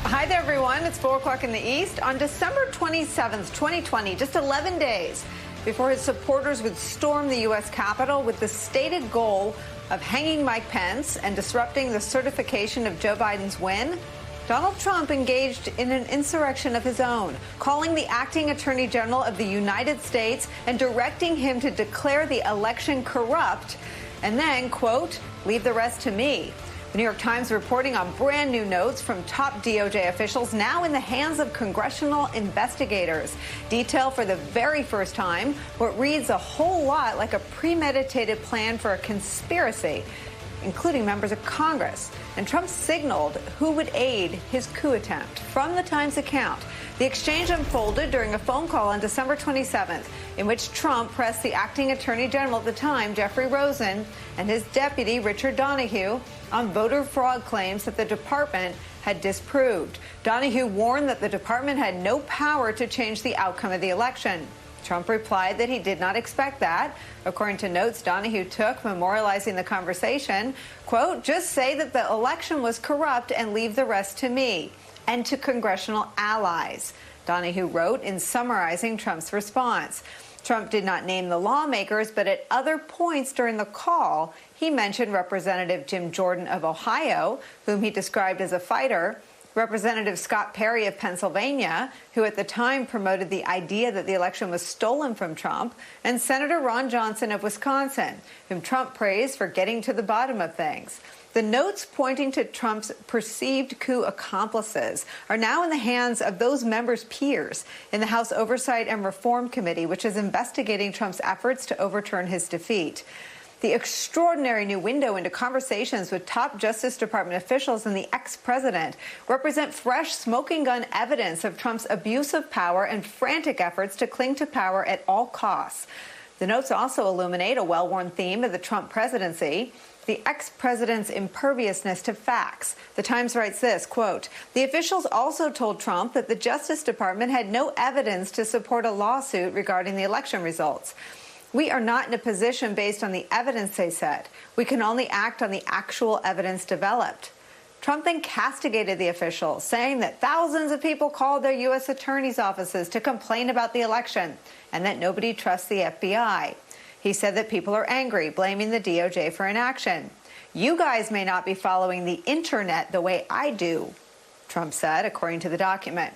Hi there, everyone. It's 4 o'clock in the East. On December 27th, 2020, just 11 days before his supporters would storm the U.S. Capitol with the stated goal of hanging Mike Pence and disrupting the certification of Joe Biden's win, Donald Trump engaged in an insurrection of his own, calling the acting attorney general of the United States and directing him to declare the election corrupt and then, quote, leave the rest to me. The New York Times reporting on brand new notes from top DOJ officials now in the hands of congressional investigators. Detail for the very first time what reads a whole lot like a premeditated plan for a conspiracy, including members of Congress. And Trump signaled who would aid his coup attempt. From the Times account, the exchange unfolded during a phone call on December 27th, in which Trump pressed the acting attorney general at the time, Jeffrey Rosen, and his deputy, Richard Donoghue, on voter fraud claims that the department had disproved. Donoghue warned that the department had no power to change the outcome of the election. Trump replied that he did not expect that. According to notes Donoghue took memorializing the conversation, quote, just say that the election was corrupt and leave the rest to me and to congressional allies, Donoghue wrote in summarizing Trump's response. Trump did not name the lawmakers, but at other points during the call, he mentioned Representative Jim Jordan of Ohio, whom he described as a fighter, Representative Scott Perry of Pennsylvania, who at the time promoted the idea that the election was stolen from Trump, and Senator Ron Johnson of Wisconsin, whom Trump praised for getting to the bottom of things. The notes pointing to Trump's perceived coup accomplices are now in the hands of those members' peers in the House Oversight and Reform Committee, which is investigating Trump's efforts to overturn his defeat. The extraordinary new window into conversations with top Justice Department officials and the ex-president represent fresh smoking gun evidence of Trump's abuse of power and frantic efforts to cling to power at all costs. The notes also illuminate a well-worn theme of the Trump presidency, the ex-president's imperviousness to facts. The Times writes this, quote, the officials also told Trump that the Justice Department had no evidence to support a lawsuit regarding the election results. We are not in a position based on the evidence, they said. We can only act on the actual evidence developed. Trump then castigated the officials, saying that thousands of people called their U.S. attorneys' offices to complain about the election and that nobody trusts the FBI. He said that people are angry, blaming the DOJ for inaction. You guys may not be following the internet the way I do, Trump said, according to the document.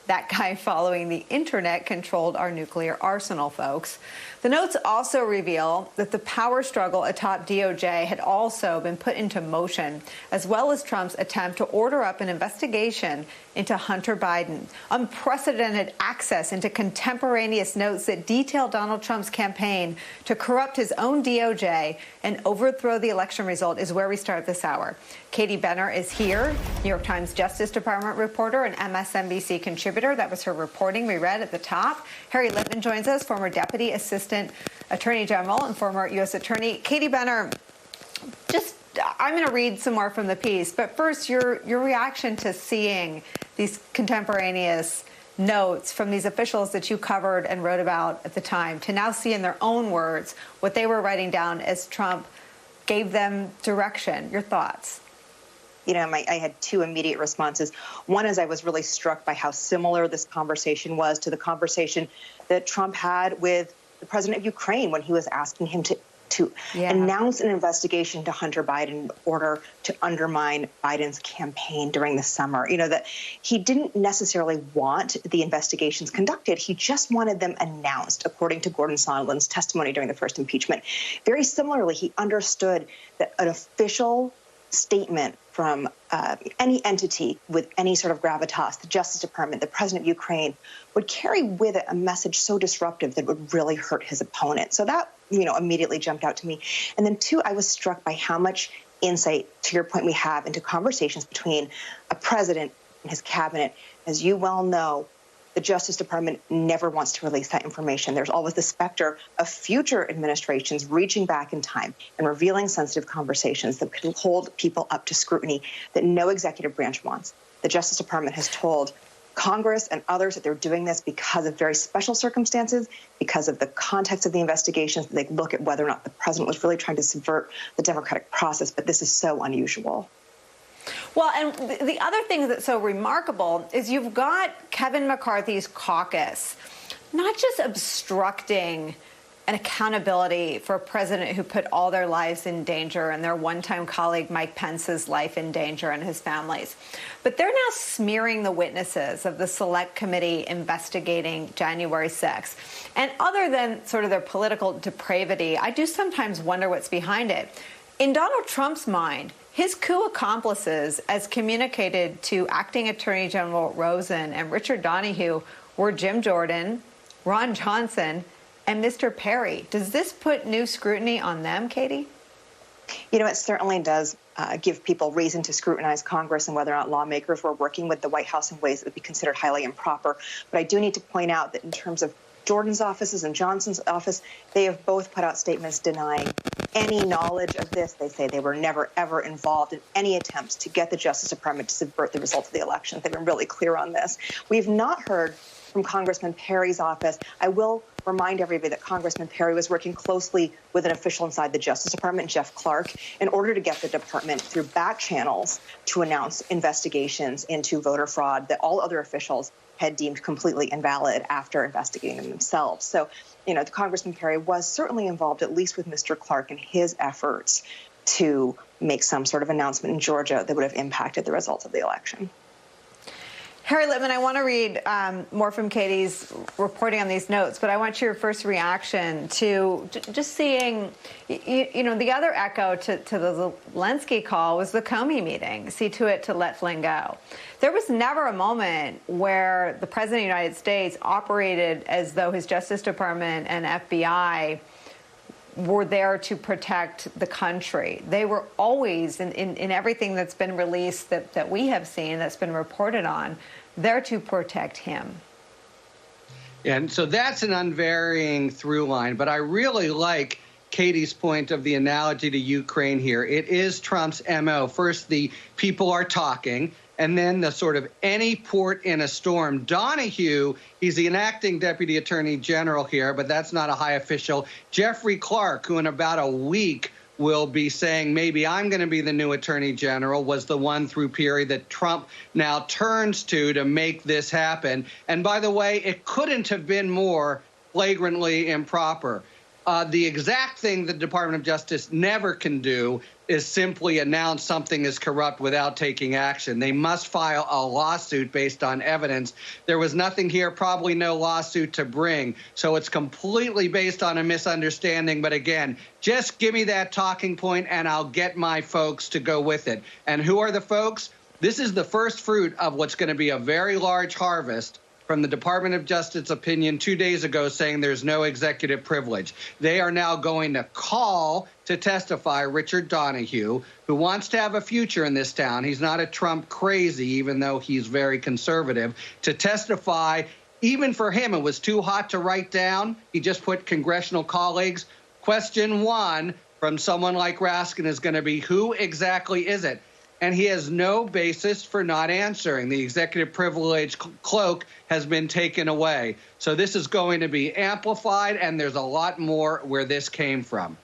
That guy following the internet controlled our nuclear arsenal, folks. The notes also reveal that the power struggle atop DOJ had also been put into motion, as well as Trump's attempt to order up an investigation into Hunter Biden. Unprecedented access into contemporaneous notes that detail Donald Trump's campaign to corrupt his own DOJ and overthrow the election result is where we start this hour. Katie Benner is here, New York Times Justice Department reporter and MSNBC contributor. That was her reporting we read at the top. Harry Litman joins us, former Deputy Assistant Attorney General and former U.S. Attorney. Katie Benner, I'm going to read some more from the piece, but first, your reaction to seeing these contemporaneous notes from these officials that you covered and wrote about at the time, to now see in their own words what they were writing down as Trump gave them direction. Your thoughts? You know, I had two immediate responses. One is I was really struck by how similar this conversation was to the conversation that Trump had with the president of Ukraine when he was asking him to announce an investigation to Hunter Biden in order to undermine Biden's campaign during the summer. You know, that he didn't necessarily want the investigations conducted. He just wanted them announced, according to Gordon Sondland's testimony during the first impeachment. Very similarly, he understood that an official statement from any entity with any sort of gravitas, the Justice Department, the president of Ukraine, would carry with it a message so disruptive that would really hurt his opponent. So that, you know, immediately jumped out to me. And then two, I was struck by how much insight, to your point, we have into conversations between a president and his cabinet. As you well know, the Justice Department never wants to release that information. There's always the specter of future administrations reaching back in time and revealing sensitive conversations that could hold people up to scrutiny that no executive branch wants. The Justice Department has told Congress and others that they're doing this because of very special circumstances, because of the context of the investigations. They look at whether or not the president was really trying to subvert the democratic process, but this is so unusual. Well, and the other thing that's so remarkable is you've got Kevin McCarthy's caucus not just obstructing an accountability for a president who put all their lives in danger and their one-time colleague Mike Pence's life in danger and his family's, but they're now smearing the witnesses of the Select Committee investigating January 6th. And other than sort of their political depravity, I do sometimes wonder what's behind it. In Donald Trump's mind, his coup accomplices, as communicated to Acting Attorney General Rosen and Richard Donoghue, were Jim Jordan, Ron Johnson, and Mr. Perry. Does this put new scrutiny on them, Katie? You know, it certainly does give people reason to scrutinize Congress and whether or not lawmakers were working with the White House in ways that would be considered highly improper. But I do need to point out that in terms of Jordan's offices and Johnson's office, they have both put out statements denying any knowledge of this. They say they were never, ever involved in any attempts to get the Justice Department to subvert the results of the election. They've been really clear on this. We've not heard from Congressman Perry's office. I will remind everybody that Congressman Perry was working closely with an official inside the Justice Department, Jeff Clark, in order to get the department through back channels to announce investigations into voter fraud that all other officials had deemed completely invalid after investigating them themselves. So, you know, the Congressman Perry was certainly involved, at least with Mr. Clark, in his efforts to make some sort of announcement in Georgia that would have impacted the results of the election. Harry Litman, I want to read more from Katie's reporting on these notes, but I want your first reaction to just seeing, you know, the other echo to the Zelensky call was the Comey meeting, see to it to let Flynn go. There was never a moment where the President of the United States operated as though his Justice Department and FBI were there to protect the country. They were always, in everything that's been released that we have seen, that's been reported on, there to protect him. And so that's an unvarying through line. But I really like Katie's point of the analogy to Ukraine here. It is Trump's MO. First, the people are talking, and then the sort of any port in a storm. Donoghue, he's the acting deputy attorney general here, but that's not a high official. Jeffrey Clark, who in about a week will be saying maybe I'm going to be the new attorney general, was the one through Perry that Trump now turns to make this happen. And by the way, it couldn't have been more flagrantly improper. The exact thing the Department of Justice never can do is simply announce something is corrupt without taking action. They must file a lawsuit based on evidence. There was nothing here, probably no lawsuit to bring. So it's completely based on a misunderstanding. But again, just give me that talking point and I'll get my folks to go with it. And who are the folks? This is the first fruit of what's going to be a very large harvest from the Department of Justice opinion 2 days ago saying there's no executive privilege. They are now going to call to testify Richard Donoghue, who wants to have a future in this town. He's not a Trump crazy, even though he's very conservative, to testify. Even for him, it was too hot to write down. He just put congressional colleagues. Question one from someone like Raskin is going to be, who exactly is it? And he has no basis for not answering. The executive privilege cloak has been taken away. So this is going to be amplified, and there's a lot more where this came from.